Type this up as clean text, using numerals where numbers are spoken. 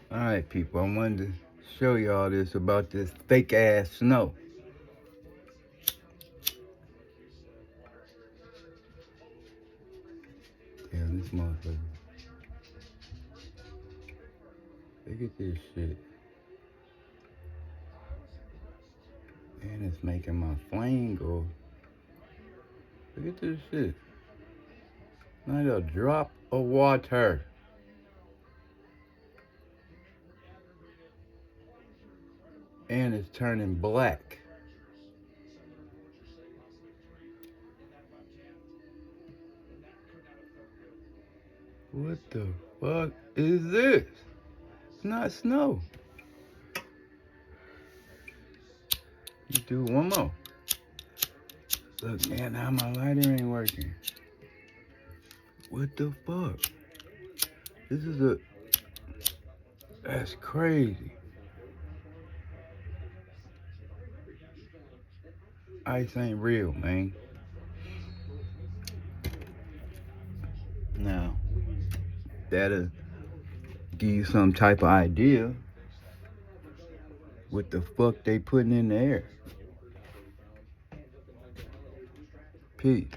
Alright, people, I wanted to show y'all this about this fake ass snow. Yeah, this motherfucker. Look at this shit. And it's making my flame go. Look at this shit. Not a drop of water. And it's turning black. What the fuck is this? It's not snow. You do one more. Look, man, now my lighter ain't working. What the fuck? This is a... That's crazy. Ice ain't real, man. Now, that'll give you some type of idea what the fuck they putting in the air. Peace.